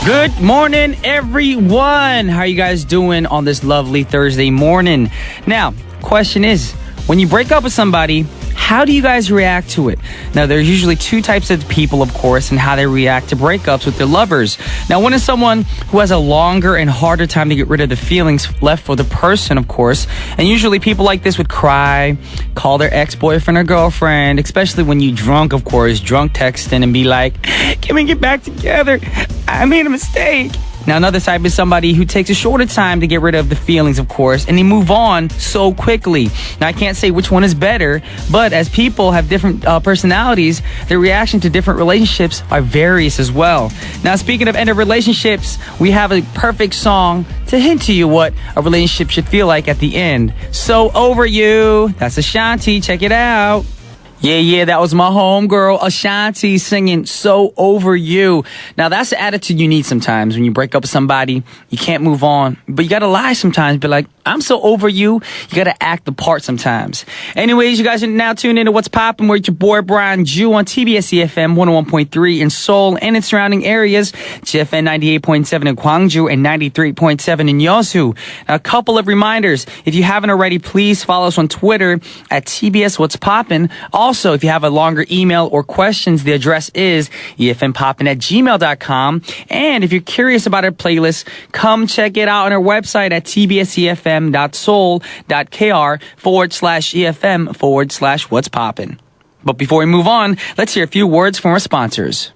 Good morning, everyone. How are you guys doing on this lovely Thursday morning? Now, question is, when you break up with somebody, how do you guys react to it? Now, there's usually two types of people, of course, and how they react to breakups with their lovers. Now, one is someone who has a longer and harder time to get rid of the feelings left for the person, of course. And usually people like this would cry, call their ex-boyfriend or girlfriend, especially when you drunk, of course, drunk texting and be like, can we get back together? I made a mistake. Now, another type is somebody who takes a shorter time to get rid of the feelings, of course, and they move on so quickly. Now, I can't say which one is better, but as people have different personalities, their reaction to different relationships are various as well. Now, speaking of end of relationships, we have a perfect song to hint to you what a relationship should feel like at the end. So Over You. That's Ashanti. Check it out. Yeah, that was my homegirl, Ashanti, singing So Over You. Now, that's the attitude you need sometimes when you break up with somebody. You can't move on, but you gotta lie sometimes. Be like, I'm so over you. You gotta act the part sometimes. Anyways, you guys are now tuned into What's Poppin'. We're your boy, Brian Jew, on TBS EFM 101.3 in Seoul and its surrounding areas, GFN 98.7 in Gwangju and 93.7 in Yeosu. Now, a couple of reminders. If you haven't already, please follow us on Twitter at TBS What's Poppin'. Also, if you have a longer email or questions, the address is efmpoppin@gmail.com. And if you're curious about our playlist, come check it out on our website at tbsefm.soul.kr/EFM/What's Poppin'. But before we move on, let's hear a few words from our sponsors.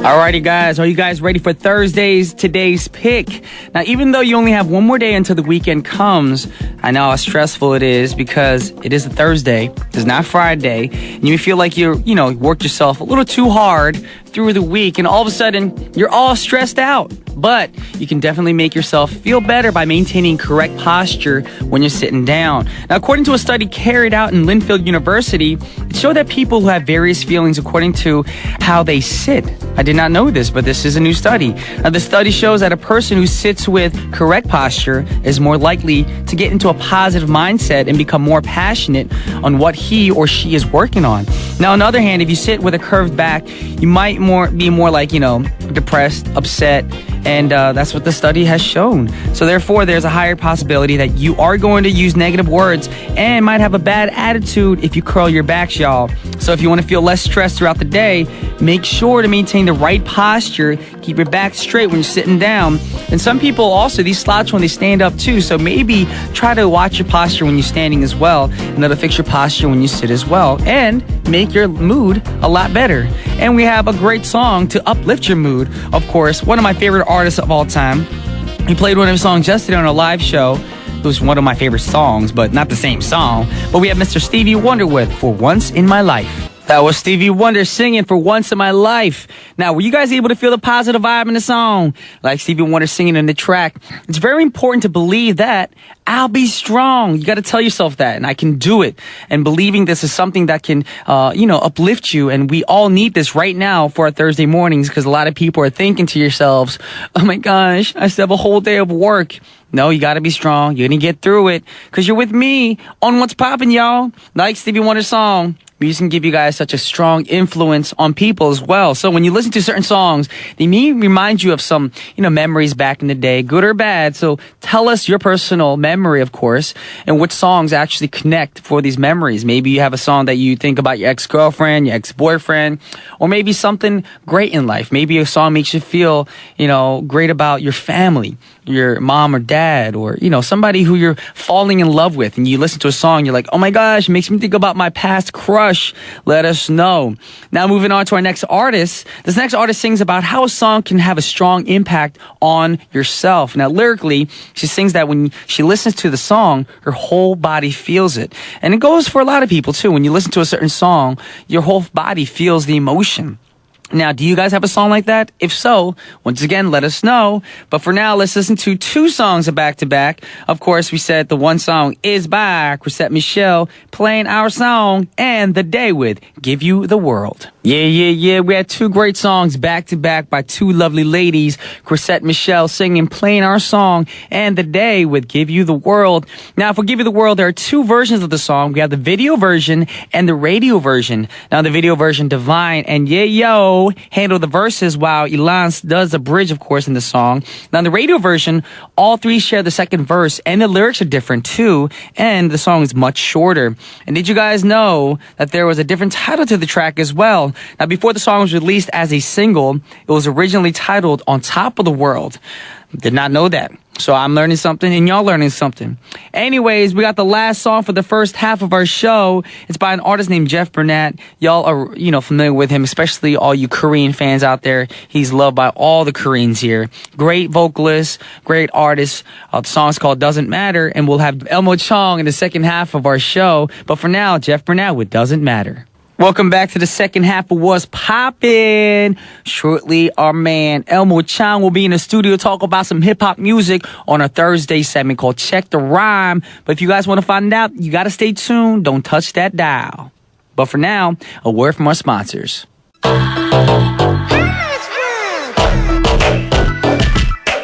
Alrighty, guys. Are you guys ready for today's pick? Now, even though you only have one more day until the weekend comes, I know how stressful it is because it is a Thursday. It's not Friday. And you feel like you worked yourself a little too hard through the week, and all of a sudden, you're all stressed out. But you can definitely make yourself feel better by maintaining correct posture when you're sitting down. Now, according to a study carried out in Linfield University, it showed that people who have various feelings according to how they sit. I did not know this, but this is a new study. Now, the study shows that a person who sits with correct posture is more likely to get into a positive mindset and become more passionate on what he or she is working on. Now, on the other hand, if you sit with a curved back, you might be more like, depressed, upset, and that's what the study has shown. So therefore, there's a higher possibility that you are going to use negative words and might have a bad attitude if you curl your backs, y'all. So if you want to feel less stressed throughout the day, make sure to maintain the right posture. Keep your back straight when you're sitting down. And some people also, these slouch when they stand up too. So maybe try to watch your posture when you're standing as well. And that'll fix your posture when you sit as well. And make your mood a lot better. And we have a great song to uplift your mood. Of course, one of my favorite artists of all time. He played one of his songs yesterday on a live show. It was one of my favorite songs, but not the same song. But we have Mr. Stevie Wonder with For Once in My Life. That was Stevie Wonder singing For Once in My Life. Now, were you guys able to feel the positive vibe in the song? Like Stevie Wonder singing in the track. It's very important to believe that I'll be strong. You got to tell yourself that, and I can do it. And believing this is something that can, uplift you. And we all need this right now for our Thursday mornings, because a lot of people are thinking to yourselves, oh my gosh, I still have a whole day of work. No, you got to be strong. You're going to get through it, because you're with me on What's Poppin', y'all. Like Stevie Wonder's song. Music can give you guys such a strong influence on people as well. So when you listen to certain songs, they may remind you of some, memories back in the day, good or bad. So tell us your personal memory, of course, and which songs actually connect for these memories. Maybe you have a song that you think about your ex-girlfriend, your ex-boyfriend, or maybe something great in life. Maybe a song makes you feel, great about your family, your mom or dad, or, somebody who you're falling in love with. And you listen to a song, you're like, oh my gosh, it makes me think about my past crush. Let us know. Now, moving on to our next artist. This next artist sings about how a song can have a strong impact on yourself. Now, lyrically, she sings that when she listens to the song, her whole body feels it. And it goes for a lot of people, too. When you listen to a certain song, your whole body feels the emotion. Now, do you guys have a song like that? If so, once again, let us know. But for now, let's listen to 2 songs back to back. Of course, we said the one song is by Chrisette Michele, playing our song, and The Day with Give You the World. Yeah. We had 2 great songs back to back by 2 lovely ladies. Chrisette Michele singing, playing our song, and The Day with Give You the World. Now, for Give You the World, there are 2 versions of the song. We have the video version and the radio version. Now, the video version, Divine and Yayo handle the verses while Elance does the bridge, of course, in the song. Now, in the radio version, all 3 share the second verse, and the lyrics are different too, and the song is much shorter. And did you guys know that there was a different title to the track as well? Now, before the song was released as a single, it was originally titled On Top of the World. Did not know that. So I'm learning something and y'all learning something. Anyways, we got the last song for the first half of our show. It's by an artist named Jeff Burnett. Y'all are, familiar with him, especially all you Korean fans out there. He's loved by all the Koreans here. Great vocalist, great artist. The song's called Doesn't Matter, and we'll have Elmo Chong in the second half of our show. But for now, Jeff Burnett with Doesn't Matter. Welcome back to the second half of What's Poppin'. Shortly, our man Elmo Chang will be in the studio talk about some hip-hop music on a Thursday segment called Check the Rhyme. But if you guys want to find out, you got to stay tuned. Don't touch that dial. But for now, a word from our sponsors.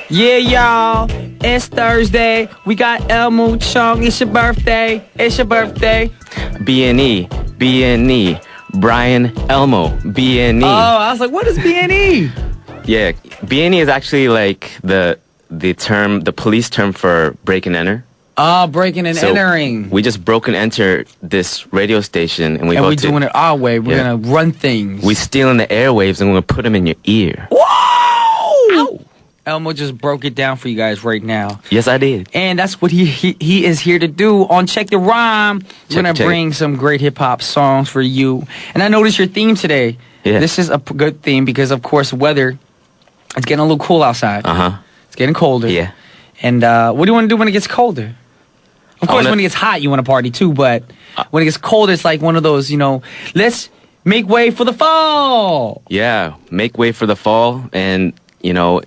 Yeah, y'all. It's Thursday. We got Elmo Chang. It's your birthday. B&E, Brian Elmo, B&E. Oh, I was like, what is B&E? Yeah, B&E is actually like the police term for break and enter. Oh, breaking and entering. We just broke and enter this radio station, and we're doing it our way. We're gonna run things. We stealing the airwaves, and we're gonna put them in your ear. Whoa! Ow! Elmo just broke it down for you guys right now. Yes, I did. And that's what he is here to do on Check the Rhyme. We're going to bring some great hip-hop songs for you. And I noticed your theme today. Yeah. This is a good theme because, of course, weather, it's getting a little cool outside. Uh-huh. It's getting colder. Yeah. And what do you want to do when it gets colder? Of course, when it gets hot, you want to party too. But when it gets colder, it's like one of those, let's make way for the fall. Yeah, make way for the fall and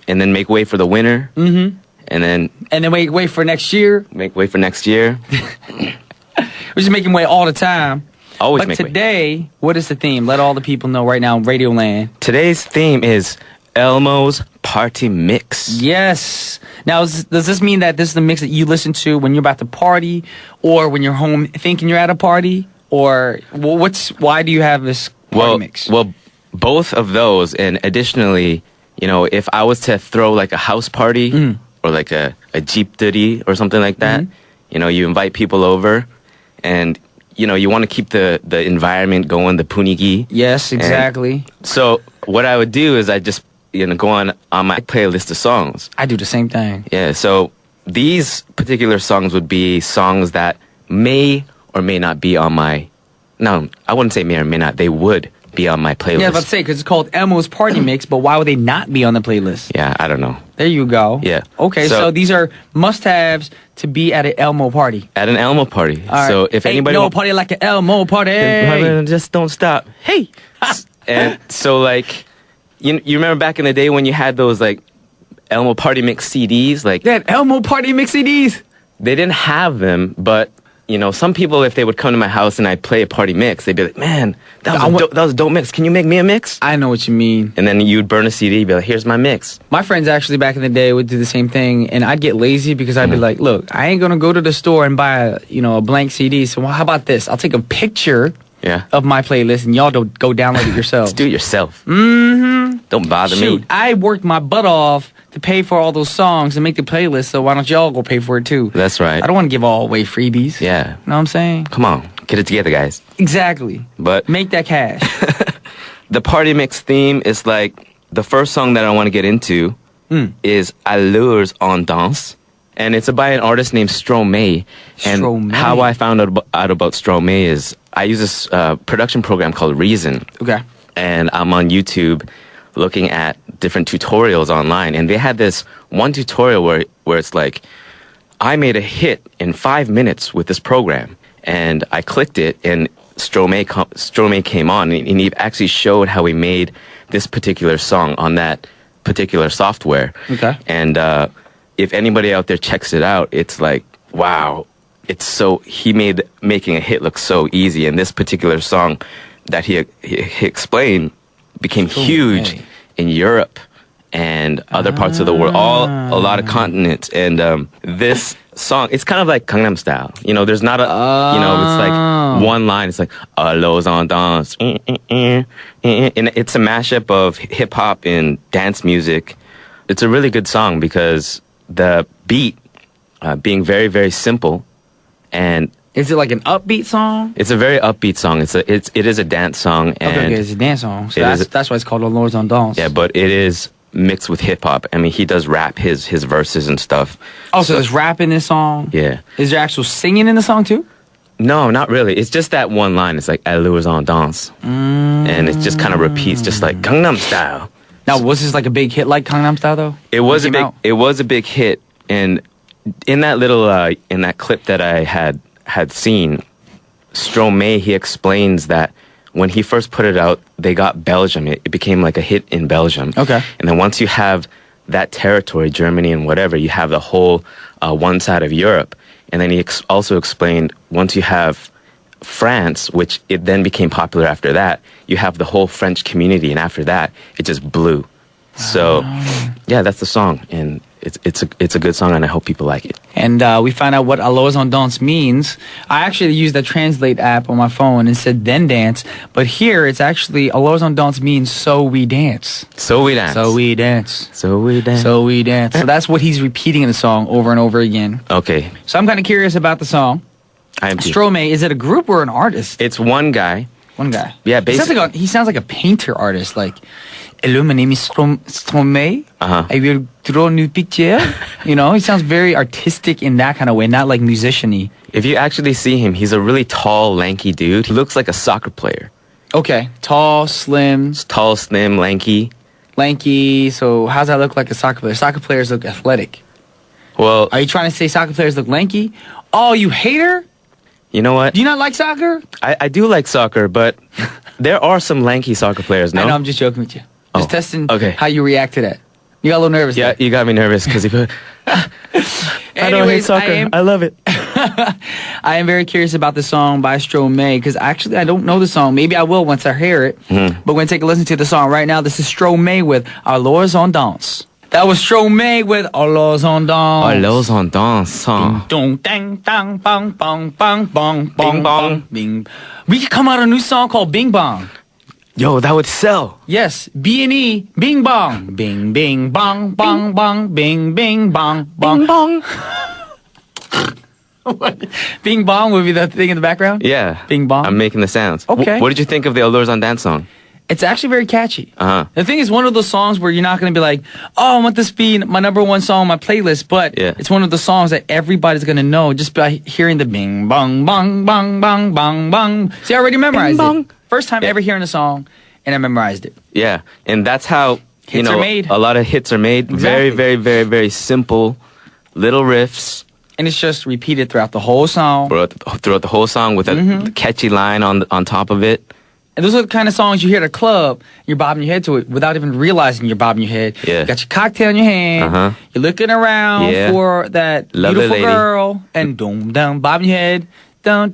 then make way for the winter. Mm-hmm. And then make way for next year. Make way for next year. We're just making way all the time. Always make way. But today, what is the theme? Let all the people know right now in Radio Land. Today's theme is Elmo's Party Mix. Yes. Now, does this mean that this is the mix that you listen to when you're about to party, or when you're home thinking you're at a party, or why do you have this party mix? Well, both of those, and additionally, if I was to throw like a house party or like a Jeep Diddy or something like that, you invite people over and, you want to keep the environment going, the punigi. Yes, exactly. And so what I would do is I just, go on my playlist of songs. I do the same thing. Yeah, so these particular songs would be songs that may or may not be on my, no, I wouldn't say may or may not, they would be on my playlist. Yeah, I was about to say, because it's called Elmo's Party Mix, but why would they not be on the playlist? Yeah, I don't know. There you go. Yeah. Okay, so these are must-haves to be at an Elmo party. At an Elmo party. All right. So if anybody... no party like an Elmo party. Just don't stop. Hey! And so, like, you remember back in the day when you had those, like, Elmo Party Mix CDs? Like that Elmo Party Mix CDs? They didn't have them, but... some people, if they would come to my house and I'd play a party mix, they'd be like, man, that was a dope mix. Can you make me a mix? I know what you mean. And then you'd burn a CD, be like, here's my mix. My friends actually back in the day would do the same thing, and I'd get lazy because I'd be like, look, I ain't going to go to the store and buy a blank CD, so how about this? I'll take a picture of my playlist, and y'all don't go download it yourselves. Just do it yourself. Mm-hmm. Don't bother me. I worked my butt off to pay for all those songs and make the playlist, so why don't y'all go pay for it too? That's right. I don't want to give all away freebies. Yeah. You know what I'm saying? Come on. Get it together, guys. Exactly. But make that cash. The party mix theme is like, the first song that I want to get into is Allures en Danse. And it's by an artist named Stromae. And Stromae. How I found out about Stromae is I use this production program called Reason. Okay. And I'm on YouTube looking at different tutorials online. And they had this one tutorial where it's like, I made a hit in 5 minutes with this program. and I clicked it, and Stromae came on, and he actually showed how he made this particular song on that particular software. Okay. And if anybody out there checks it out, it's like, wow, he made making a hit look so easy. And this particular song that he explained became huge in Europe and other parts of the world, a lot of continents. And this song, it's kind of like Gangnam Style. You know, there's not it's like one line. It's like, Allos on dance. And it's a mashup of hip hop and dance music. It's a really good song because the beat being very, very simple. And is it like an upbeat song? It's a very upbeat song. It is a dance song. And okay, it's a dance song. So that's why it's called Allos Dance. Yeah, but it is mixed with hip hop. I mean, he does rap his verses and stuff. Oh, so there's rap in this song? Yeah. Is there actual singing in the song too? No, not really. It's just that one line. It's like Allos dance. And it just kind of repeats, just like Gangnam Style. Now, was this like a big hit like Gangnam Style though? It was a big hit. And in that little in that clip that I had seen, Stromae, he explains that when he first put it out, they got Belgium. It became like a hit in Belgium. Okay. And then once you have that territory, Germany and whatever, you have the whole one side of Europe. And then he also explained once you have France, which it then became popular after that, you have the whole French community. And after that, it just blew. So, yeah, that's the song. And it's a good song, and I hope people like it. And we found out what Allos Dance means. I actually used the Translate app on my phone and said then dance, but here it's actually Allos Dance means so we dance. So we dance. So we dance. So we dance. So we dance. So that's what he's repeating in the song over and over again. Okay. So I'm kind of curious about the song. I am too. Stromae, is it a group or an artist? It's one guy. One guy. Yeah, basically. He sounds like a painter artist, like, hello, my name is Stromae. I will draw a new picture. You know, he sounds very artistic in that kind of way, not like musician-y. If you actually see him, he's a really tall, lanky dude. He looks like a soccer player. Okay. Tall, slim. Tall, slim, lanky. Lanky. So how does that look like a soccer player? Soccer players look athletic. Well, are you trying to say soccer players look lanky? Oh, you hater? You know what? Do you not like soccer? I do like soccer, but there are some lanky soccer players, no? I know, I'm just joking with you. Just testing how you react to that. You got a little nervous. Yeah, you got me nervous because I don't hate soccer. I love it. I am very curious about the song by Stromae because actually I don't know the song. Maybe I will once I hear it. But we're going to take a listen to the song right now. This is Stromae with Allos Dance. That was Stromae with Allos Dance. Allos Dance. Ding dang dang bong bong bong bong Bing bong. Bing. We could come out a new song called Bing Bong. Yo, that would sell. Yes, B&E, Bing Bong. Bing, bing, bong, bong, bong, bing, bing, bong, bong. Bing bong. Bing Bong would be the thing in the background? Yeah. Bing Bong. I'm making the sounds. Okay. What did you think of the Allos Dance song? It's actually very catchy. The thing is, one of those songs where you're not going to be like, oh, I want this to be my number one song on my playlist, but it's one of the songs that everybody's going to know just by hearing the bing, bong, bong, bong, bong, bong, bong. See, I already memorized it. First time ever hearing a song, and I memorized it. Yeah, and that's how, hits are made. A lot of hits are made. Exactly. Very, very, very, very simple little riffs. And it's just repeated throughout the whole song. Throughout the whole song with a catchy line on top of it. And those are the kind of songs you hear at a club, you're bobbing your head to it without even realizing you're bobbing your head. Yeah. You got your cocktail in your hand, you're looking around for that lovely beautiful lady. Girl, and dum bobbing your head, dun.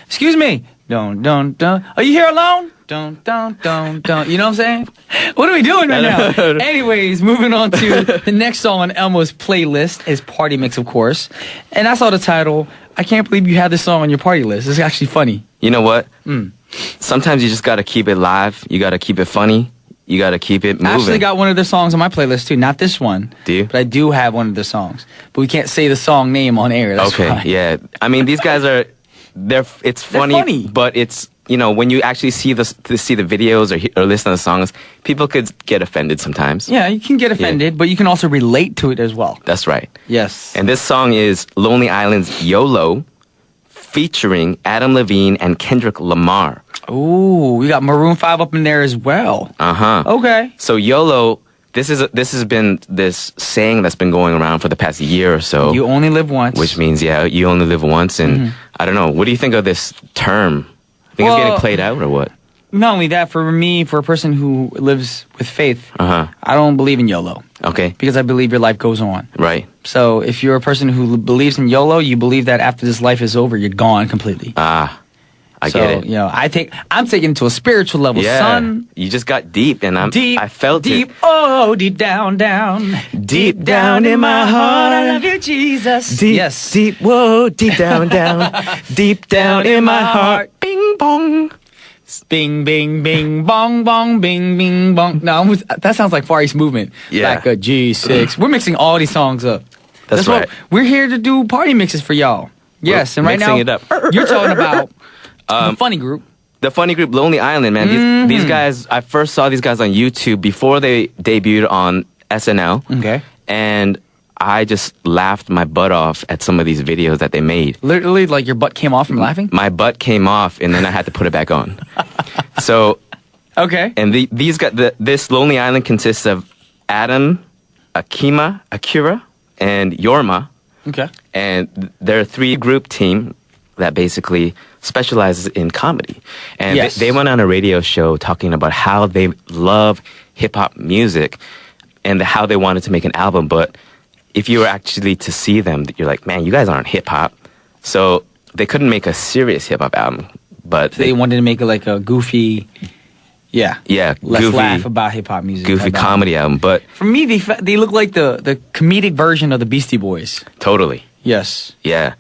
Excuse me, dun. Are you here alone? Dun. You know what I'm saying? What are we doing right now? Anyways, moving on to the next song on Elmo's playlist is Party Mix, of course. And I saw the title. I can't believe you had this song on your party list. It's actually funny. You know what? Sometimes you just got to keep it live. You got to keep it funny. You got to keep it moving. I actually got one of their songs on my playlist too. Not this one. Do you? But I do have one of their songs. But we can't say the song name on air. That's why. Yeah. I mean, these guys are, it's funny, but it's, when you actually see the videos or listen to the songs, people could get offended sometimes. Yeah, you can get offended, but you can also relate to it as well. That's right. Yes. And this song is Lonely Island's YOLO, featuring Adam Levine and Kendrick Lamar. Ooh, we got Maroon 5 up in there as well. Uh-huh. Okay. So YOLO this has been this saying that's been going around for the past year or so. You only live once. Which means, yeah, you only live once. And I don't know. What do you think of this term? I think it's getting played out or what? Not only that, for me, for a person who lives with faith, I don't believe in YOLO. Okay. Because I believe your life goes on. Right. So if you're a person who believes in YOLO, you believe that after this life is over, you're gone completely. I get it. You know, I'm taking it to a spiritual level, son. You just got deep, and I felt deep, it. Oh, deep down, deep down in my heart, I love you, Jesus. Deep, whoa, deep down, deep down in my heart. Bing bong. Bing, bing, bing, bong, bong, bing, bing, bong. No, that sounds like Far East Movement. Yeah. Like a G6. We're mixing all these songs up. That's right. We're here to do party mixes for y'all. Yes, and right now, mixing it up. You're talking about the funny group. The funny group, Lonely Island, man. These guys, I first saw these guys on YouTube before they debuted on SNL. Okay. And I just laughed my butt off at some of these videos that they made. Literally, like your butt came off from laughing? My butt came off, and then I had to put it back on. So, okay. And these guys, this Lonely Island consists of Adam, Akira, and Yorma. Okay. And they're a 3-group team that basically specializes in comedy. And they went on a radio show talking about how they love hip-hop music and how they wanted to make an album, but if you were actually to see them, you're like, man, you guys aren't hip-hop. So they couldn't make a serious hip-hop album, but they wanted to make it like a goofy, let's laugh about hip-hop music. Goofy comedy album. But for me, they look like the comedic version of the Beastie Boys. Totally. Yes. Yeah.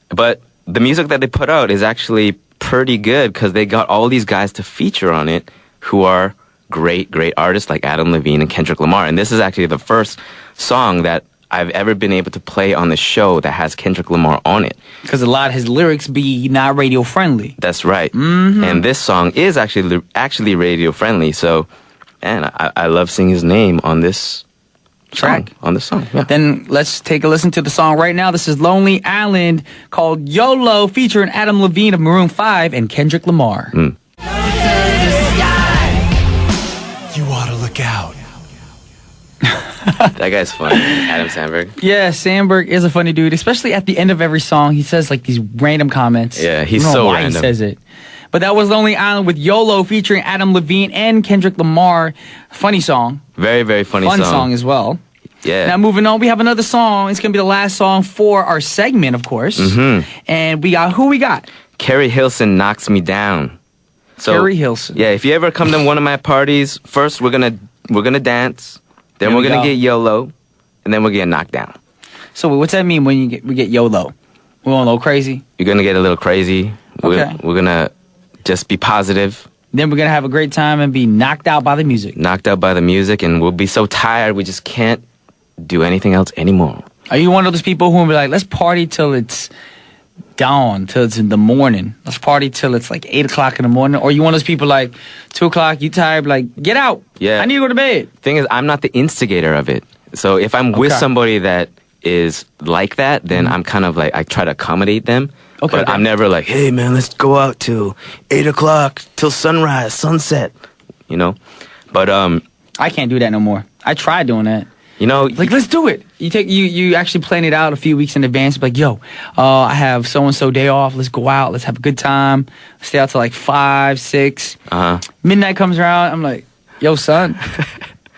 But the music that they put out is actually pretty good because they got all these guys to feature on it who are great artists like Adam Levine and Kendrick Lamar. And this is actually the first song that I've ever been able to play on the show that has Kendrick Lamar on it. Because a lot of his lyrics be not radio friendly. That's right. And this song is actually radio friendly. So, man, I love seeing his name on this track. On this song, yeah. Then let's take a listen to the song right now. This is Lonely Island called YOLO featuring Adam Levine of Maroon 5 and Kendrick Lamar. You ought to look out. That guy's funny, Adam Sandberg. Yeah, Sandberg is a funny dude, especially at the end of every song. He says like these random comments. Yeah, he's I don't know so why random. He says it. But that was Lonely Island with YOLO featuring Adam Levine and Kendrick Lamar. Funny song. Very, very funny Fun song. song as well. Yeah. Now moving on, we have another song. It's going to be the last song for our segment, of course. And we got? Carrie Hilson, Knocks Me Down. So, Carrie Hilson. Yeah, if you ever come to one of my parties, first we're gonna dance, then we're gonna get YOLO, and then we're gonna knock down. So what's that mean when we get YOLO? We're going a little crazy? You're gonna get a little crazy. Okay. We're gonna just be positive. Then we're going to have a great time and be knocked out by the music. Knocked out by the music, and we'll be so tired we just can't do anything else anymore. Are you one of those people who will be like, let's party till it's dawn, till it's in the morning. Let's party till it's like 8 o'clock in the morning. Or you one of those people like 2 o'clock, you tired, like, get out. Yeah. I need to go to bed. Thing is, I'm not the instigator of it. So if I'm with somebody that is like that, then I'm kind of like, I try to accommodate them. Okay. But I'm never like, hey man, let's go out till 8 o'clock, till sunrise, sunset, you know? But, I can't do that no more. I tried doing that. you know, Like, let's do it. You actually plan it out a few weeks in advance. Like, yo, I have so-and-so day off. Let's go out. Let's have a good time. Stay out till like 5, 6. Midnight comes around. I'm like, yo, son,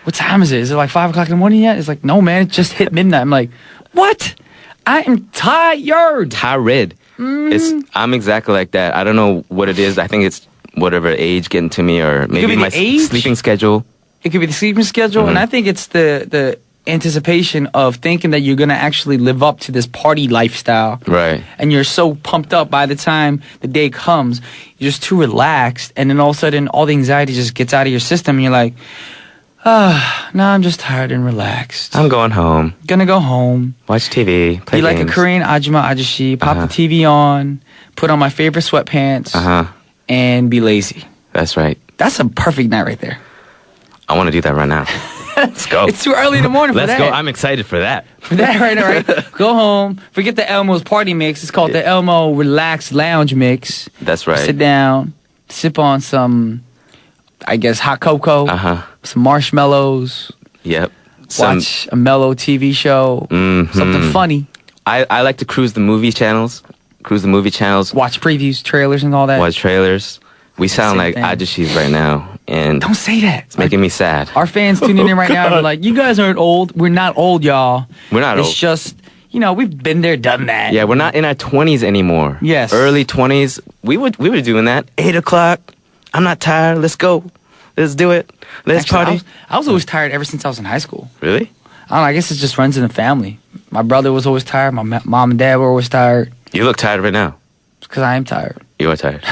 what time is it? Is it like 5 o'clock in the morning yet? It's like, no, man, it just hit midnight. I'm like, what? I am tired. tired. I'm exactly like that. I don't know what it is. I think it's whatever age getting to me, or maybe be my the age? sleeping schedule. It could be the sleeping schedule, and I think it's the anticipation of thinking that you're going to actually live up to this party lifestyle. Right. And you're so pumped up by the time the day comes, you're just too relaxed, and then all of a sudden all the anxiety just gets out of your system, and you're like, now I'm just tired and relaxed. I'm going home. Gonna go home. Watch TV. Play Be like a games. Korean ajima ajashi, pop the TV on, put on my favorite sweatpants, and be lazy. That's right. That's a perfect night right there. I want to do that right now. Let's go. It's too early in the morning for Let's that. go. I'm excited for that. That right. Go home. Forget the Elmo's party mix. It's called the Elmo Relaxed Lounge Mix. That's right. Sit down, sip on some, I guess, hot cocoa, some marshmallows, Yep. Watch a mellow TV show, something funny. I like to cruise the movie channels. Watch previews, trailers, and all that. Watch trailers. We sound Same like thing. ajashis right now, and Don't say that. it's making me sad. Our fans tuning in right now are like, you guys aren't old. We're not old, y'all. We're not It's old. just, we've been there, done that. Yeah, we're not in our 20s anymore. Yes. Early 20s. We were doing that. 8 o'clock. I'm not tired. Let's go. Let's do it. Let's Actually, party. I was always tired ever since I was in high school. Really? I don't know, I guess it just runs in the family. My brother was always tired. My mom and dad were always tired. You look tired right now. Because I am tired. You are tired.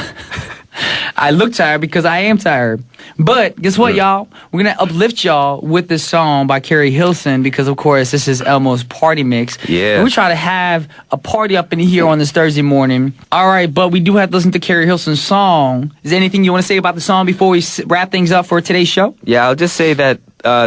I look tired because I am tired. But guess what, y'all? We're going to uplift y'all with this song by Carrie Hilson because, of course, this is Elmo's party mix. Yeah. And we try to have a party up in here on this Thursday morning. All right, but we do have to listen to Carrie Hilson's song. Is there anything you want to say about the song before we wrap things up for today's show? Yeah, I'll just say that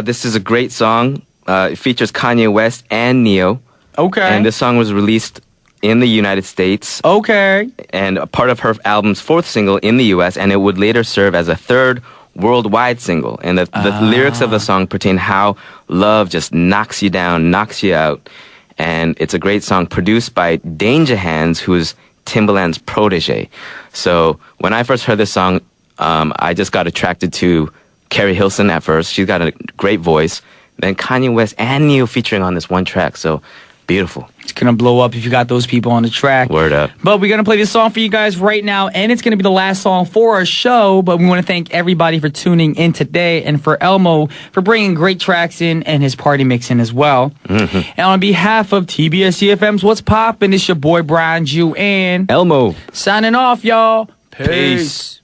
this is a great song. It features Kanye West and Neo. Okay. And this song was released in the United States. Okay. And a part of her album's fourth single in the U.S., and it would later serve as a third worldwide single. And the lyrics of the song pertain how love just knocks you down, knocks you out. And it's a great song produced by Danger Hands, who's Timbaland's protege. So when I first heard this song, I just got attracted to Carrie Hilson at first. She's got a great voice. Then Kanye West and Neo featuring on this one track. So beautiful. It's going to blow up if you got those people on the track. Word up. But we're going to play this song for you guys right now, and it's going to be the last song for our show. But we want to thank everybody for tuning in today and for Elmo for bringing great tracks in and his party mix in as well. And on behalf of TBS EFM's What's Poppin', it's your boy Brian Jew and Elmo. signing off, y'all. Peace.